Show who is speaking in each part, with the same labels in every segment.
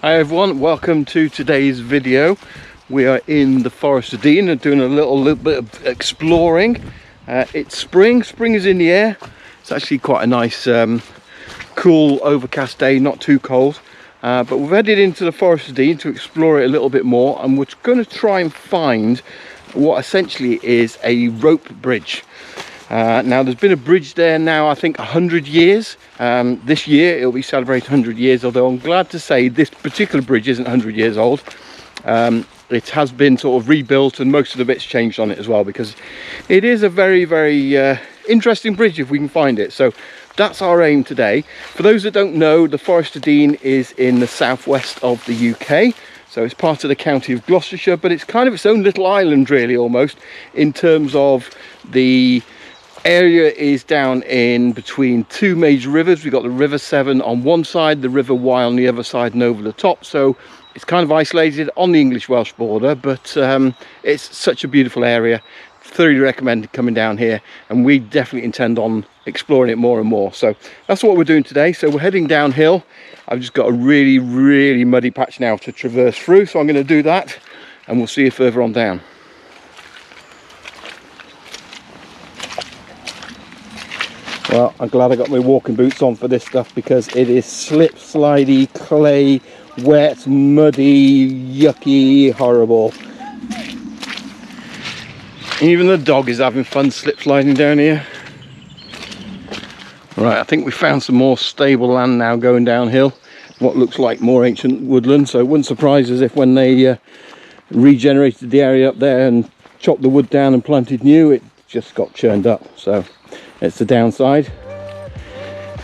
Speaker 1: Hi everyone, welcome to today's video. We are in the Forest of Dean and doing a little bit of exploring. It's spring is in the air. It's actually quite a nice cool overcast day, not too cold. But we've headed into the Forest of Dean to explore it a little bit more, and we're going to try and find what essentially is a rope bridge. Now there's been a bridge there now, I think 100 years. This year it'll be celebrating 100 years, although I'm glad to say this particular bridge isn't 100 years old. It has been sort of rebuilt and most of the bits changed on it as well, because it is a very interesting bridge if we can find it. So that's our aim today. For those that don't know, the Forest of Dean is in the southwest of the UK. So it's part of the county of Gloucestershire, but it's kind of its own little island really, almost, in terms of the area is down in between two major rivers. We've got the River Severn on one side, the River Wye on the other side and over the top. So it's kind of isolated on the English-Welsh border, but it's such a beautiful area. Thoroughly recommend coming down here, and we definitely intend on exploring it more and more. So that's what we're doing today. So we're heading downhill. I've just got a really muddy patch now to traverse through, so I'm going to do that and we'll see you further on down. Well, I'm glad I got my walking boots on for this stuff, because it is slip, slidey, clay, wet, muddy, yucky, horrible. Even the dog is having fun slip sliding down here. Right, I think we found some more stable land now going downhill. What looks like more ancient woodland, so it wouldn't surprise us if when they regenerated the area up there and chopped the wood down and planted new, it just got churned up. So it's the downside,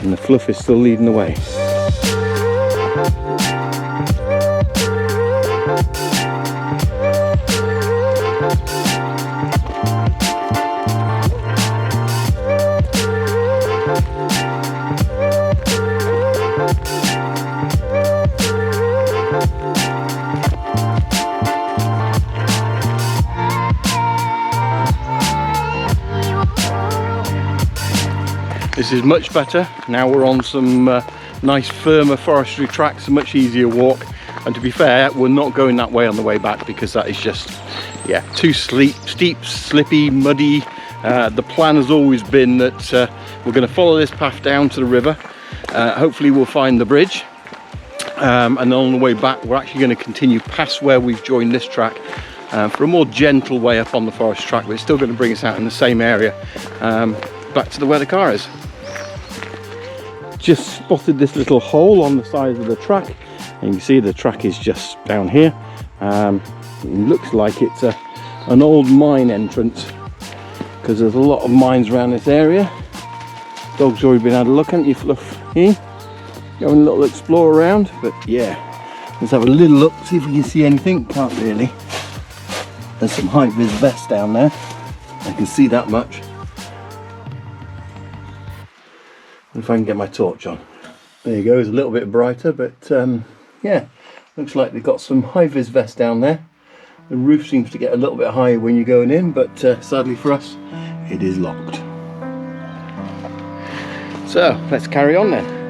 Speaker 1: and the fluff is still leading the way. This is much better. Now we're on some nice firmer forestry tracks, a much easier walk. And to be fair, we're not going that way on the way back, because that is just, yeah, too steep, slippy, muddy. The plan has always been that we're going to follow this path down to the river. Hopefully we'll find the bridge. And then on the way back, we're actually going to continue past where we've joined this track for a more gentle way up on the forest track, but it's still going to bring us out in the same area, back to where the car is. Just spotted this little hole on the side of the track, and you can see the track is just down here. It looks like it's an old mine entrance, because there's a lot of mines around this area. Dog's already been had a look, haven't you, Fluff? Having a little explore around, but yeah, let's have a little look, see if we can see anything. Can't really. There's some high-vis vests down there, I can see that much. If I can get my torch on. There you go, it's a little bit brighter, but yeah, looks like they've got some high-vis vests down there. The roof seems to get a little bit higher when you're going in, but sadly for us, it is locked. So let's carry on then.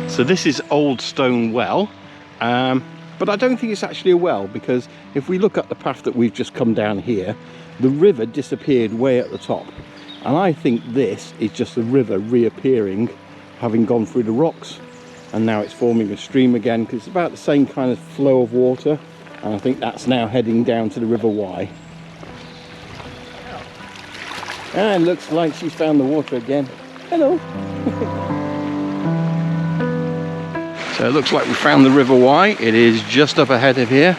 Speaker 1: So this is Old Stone Well, but I don't think it's actually a well, because if we look at the path that we've just come down here, the river disappeared way at the top, and I think this is just the river reappearing, having gone through the rocks, and now it's forming a stream again, because it's about the same kind of flow of water, and I think that's now heading down to the River Wye. And looks like she's found the water again. Hello. So it looks like we found the River Wye. It is just up ahead of here.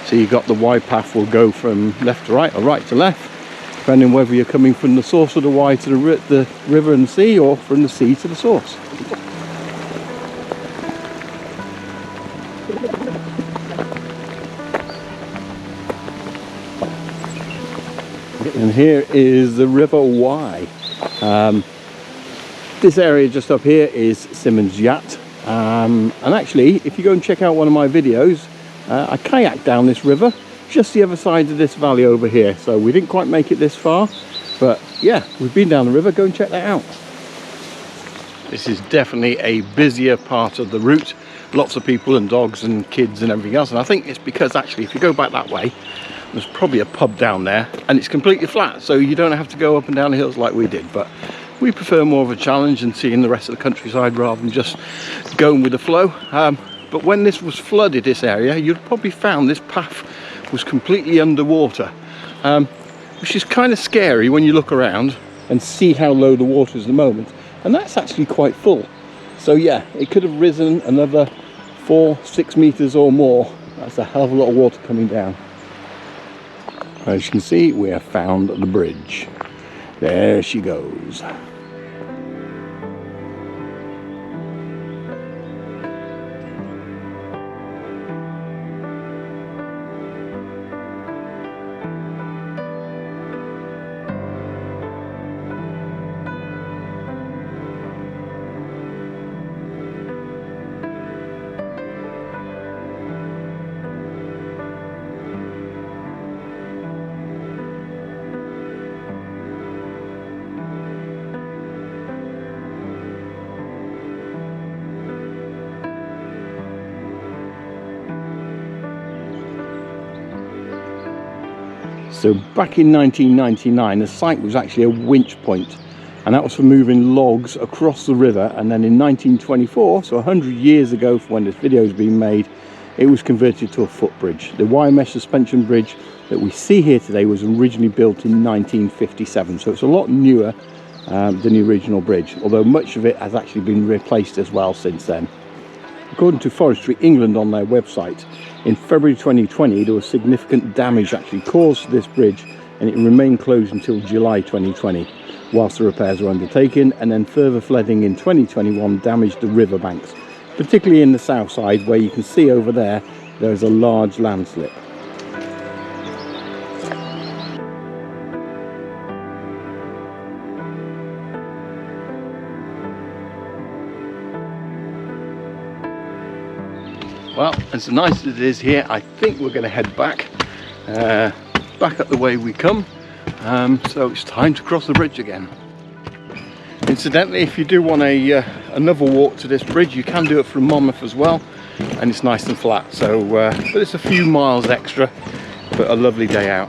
Speaker 1: So you've got the Wye path will go from left to right or right to left, depending whether you're coming from the source of the Wye to the river and the sea, or from the sea to the source. And here is the River Wye. This area just up here is Simmons Yacht. And actually, if you go and check out one of my videos, I kayaked down this river, just the other side of this valley over here. So we didn't quite make it this far, but yeah, we've been down the river. Go and check that out. This is definitely a busier part of the route. Lots of people and dogs and kids and everything else. And I think it's because actually if you go back that way, there's probably a pub down there and it's completely flat. So you don't have to go up and down the hills like we did. But we prefer more of a challenge and seeing the rest of the countryside rather than just going with the flow. But when this was flooded, this area, you'd probably found this path was completely underwater. Which is kind of scary when you look around and see how low the water is at the moment. And that's actually quite full. So yeah, it could have risen another 4-6 meters or more. That's a hell of a lot of water coming down. As you can see, we have found the bridge. There she goes. So back in 1999, the site was actually a winch point, and that was for moving logs across the river. And then in 1924, so 100 years ago from when this video has been made, it was converted to a footbridge. The wire mesh suspension bridge that we see here today was originally built in 1957, so it's a lot newer than the original bridge, although much of it has actually been replaced as well since then. According to Forestry England on their website, in February 2020 there was significant damage actually caused to this bridge, and it remained closed until July 2020 whilst the repairs were undertaken, and then further flooding in 2021 damaged the riverbanks, particularly in the south side where you can see over there there's a large landslip. Well, as nice as it is here, I think we're going to head back up the way we come. So it's time to cross the bridge again. Incidentally, if you do want another walk to this bridge, you can do it from Monmouth as well, and it's nice and flat. So but it's a few miles extra, but a lovely day out.